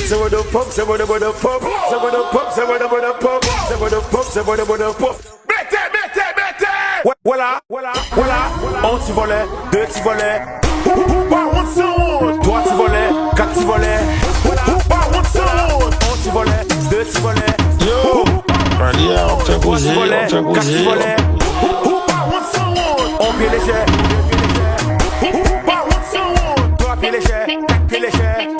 Say what the pump, say what the pump, say what the pump, say what the pump, say what the pump, say what the pump. Voilà, voilà, voilà. Un petit volet, deux petits volets. On sonne. Trois petits volets, quatre petits volets. On sonne. Un petit volet, deux petits volets. Yo, on fait bouger, on fait bouger. On pied léger. Trois pieds légers, quatre pieds légers.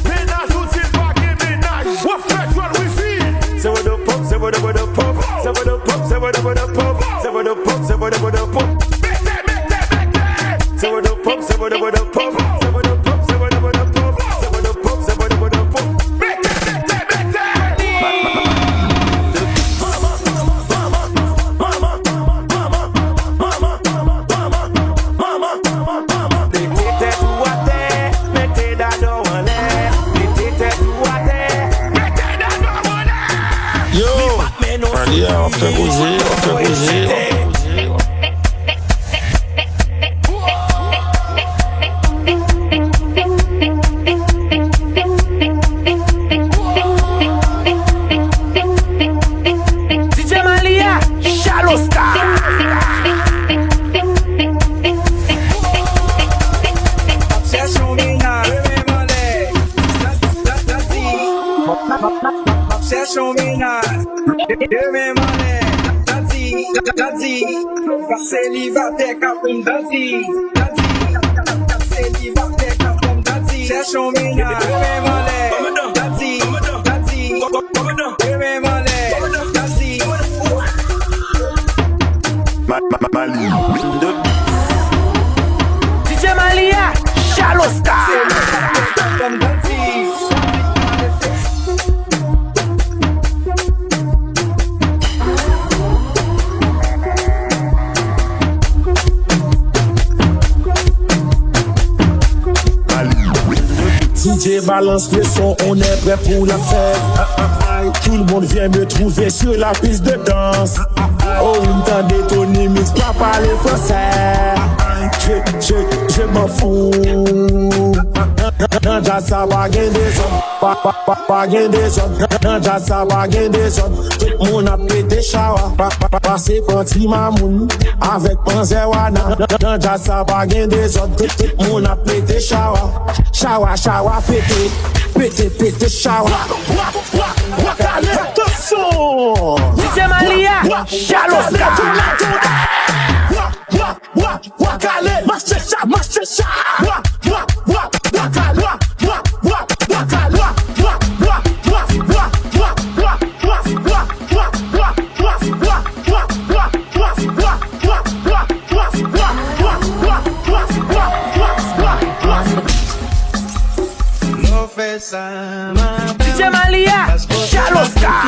Ménage ou t'il pas qu'il ménage. Waf petrol wifi. C'est what the pump, c'est what the pump. C'est what the pump, c'est what the pump. C'est what the pump, c'est what the pump. C'est what the pump, c'est what the pump. C'est what the pump, c'est what the pump. C'est what the pump, c'est what the pump. On fait bouger, on fait bouger. DJ Malia, Shallow Star. Obsession mina, obsession mina, Daddy, célibataire comme Daddy, célibataire comme Daddy, obsession mina, Daddy, DJ Malia, Shallow Star. DJ balance le son, on est prêt pour la fête. Tout le monde vient me trouver sur la piste de danse. Oh, une temps détonné, mix pas parler français. Je m'en fous. Dans ça va gagner des hommes. Pas gagner des hommes. Dans ça va gagner des hommes. Tout le monde a pété chawa. Passé par Timamoun. Avec Panzerwana. Dans ça va gagner des hommes. Tout le monde a pété chawa. Chawa, pété, chawa. Wakale, attention. DJ Malia, Shallow Star. Wakale, marche chat. DJ Malia, Shallow Star.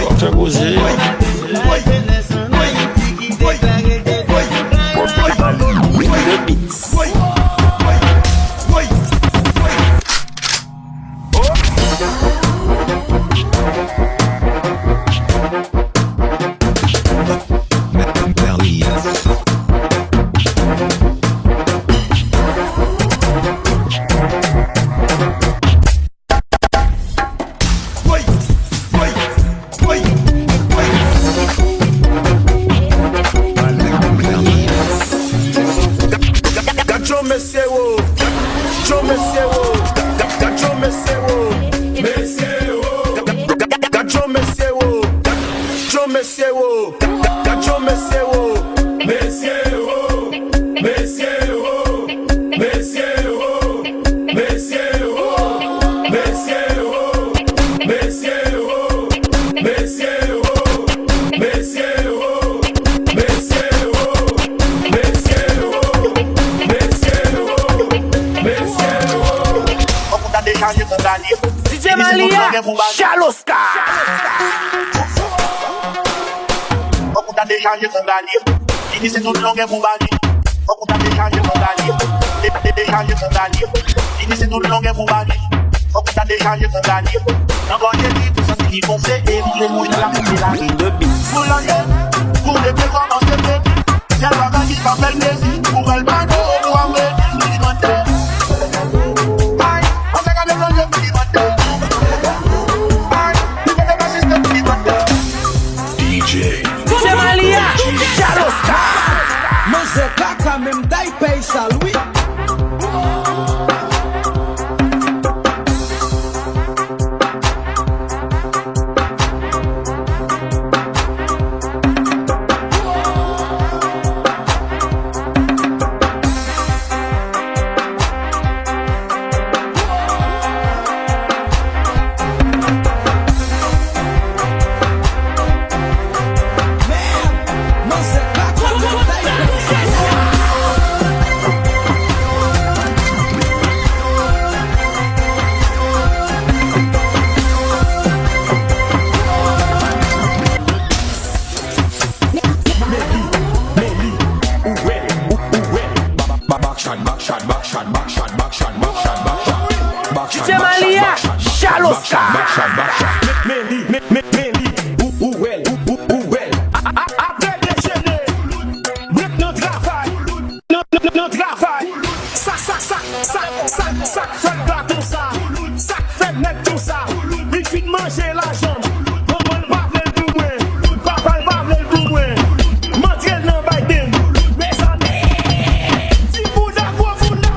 On fait bouger. décharger mon gagné. DJ Malia, Chaloska. On t'a déchargé mon gagné. Il c'est tout le long mon gagné. On t'a déchargé mon gagné. Décharger mon gagné. Il c'est tout le long mon gagné. On t'a déchargé mon gagné. Encore j'ai dit tout ça c'est qui qu'on fait et les mouilles de la montée la ligne de bite. Pour l'année, pour les plus grands dans ce pays. C'est le bagage qui va faire plaisir. Pour elle bateau, pour amener du monter. Aïe, on s'est gardé dans le petit monter. Aïe, nous faisons pas système petit monter. DJ Malia, Chaloska. Manger caca même d'ail paye ça, oui. DJ Malia, Chaloska. Après déjeuner, break notre travail, notre travail. Sac, fait pas tout ça, sac fait net tout ça. Il fit manger la jambe, on va pas le douer, papa va le douer. Mentir dans Biden, mes amis. Si vous d'abord, vous d'abord.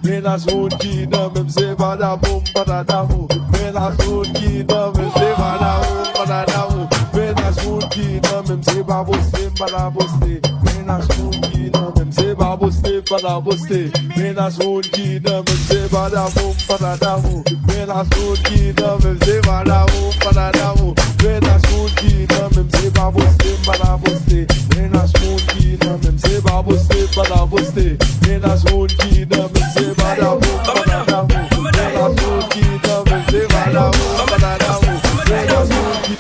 Menas road qui n'a même c'est pas la bombe pas d'amour. Menas road qui n'a même c'est pas la bombe pas d'amour. Menas road qui n'a même c'est pas bossé pas la bossé. Menas road qui n'a même c'est pas bossé pas la bossé. Menas road qui n'a même c'est pas la bombe pas d'amour. Menas road qui n'a même c'est pas la bombe pas d'amour. Menas road qui n'a même c'est pas bossé pas la bossé. Menas road qui n'a même c'est pas bossé pas la bossé. Menas road qui n'a même c'est pas la bombe pas d'amour. Menas road qui n'a même c'est pas la bombe pas d'amour. Menas road qui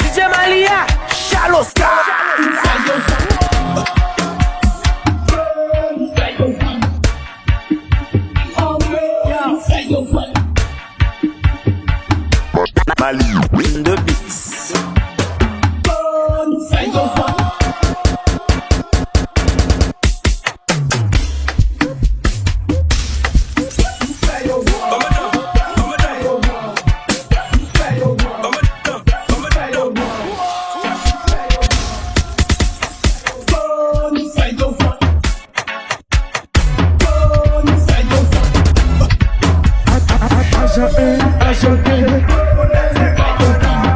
DJ Malia, Chaloska. Mali, de beats. Agent 2,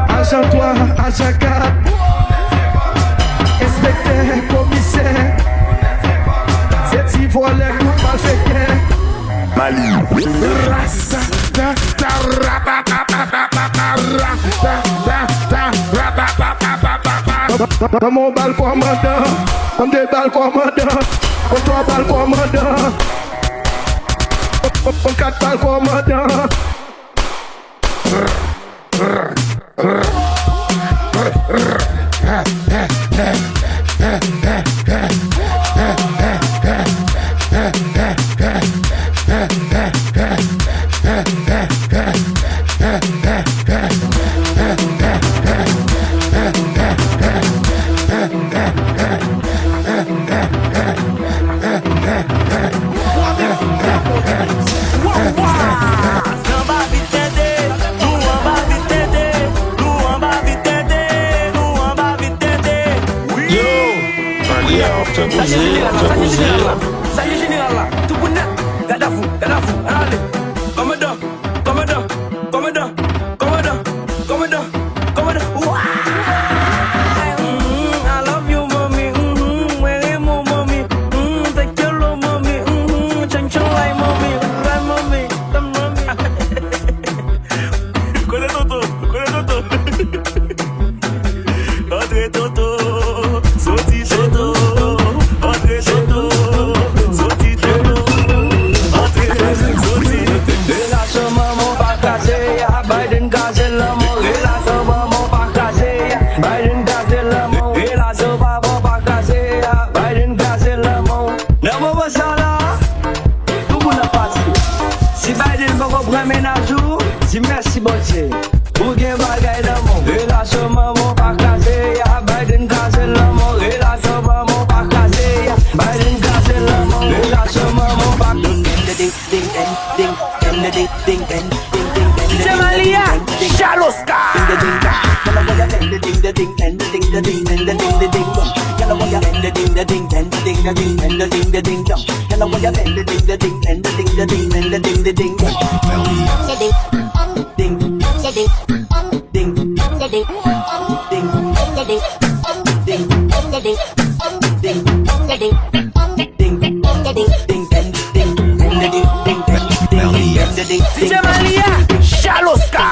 agent 3, agent 4, inspecteur, commissaire, c'est si volé pour pas faire. Mali. Dans mon bal commandant, comme des balles commandant, comme 3 balles commandant, comme 4 balles commandant. Wow. fais ménage ou, dis merci bon Dieu. Ou gen bagay dans mon relation maman pas casé ya Biden casé l'amour relation maman pas casé ya Biden casé l'amour relation maman pas DJ Malia, Shaloska. DJ Malia, Shaloska.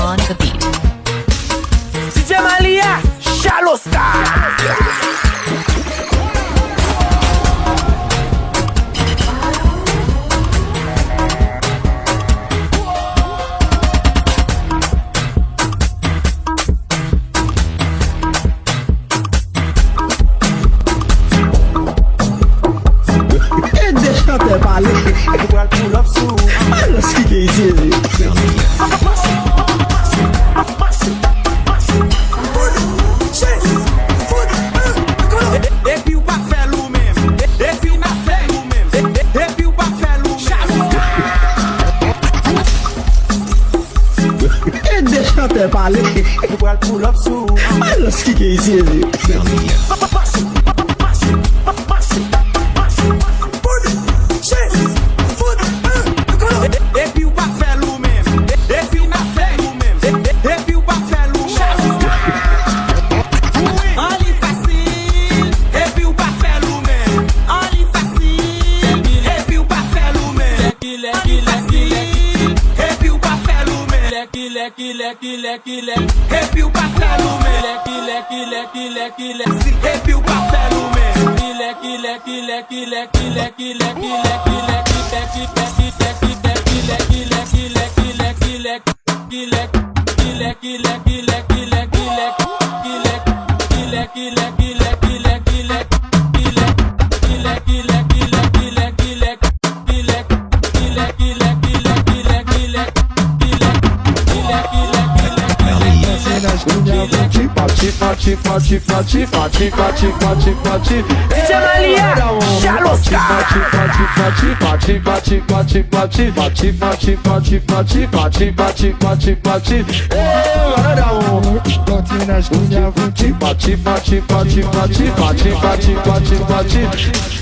On the beat. DJ Malia, Shaloska. Deixa eu até parler. Olha que é isso. Depuis ou pas faire l'ou même. Depuis ou pas faire l'ou même. Depuis ou pas faire l'ou même. Deixa eu até parler. Olha que é isso. Depuis ou pas faire l'ou même. Depuis ou pas faire l'ou même. Depuis ou pas faire l'ou même. En lit facile. Depuis ou pas faire l'ou même. En lit facile. Depuis ou pas faire l'ou même. Depuis ou pas faire l'ou même. Depuis ou pas faire l'ou même. Depuis ou pas faire l'ou même. DJ Malia, Shaloska. Party,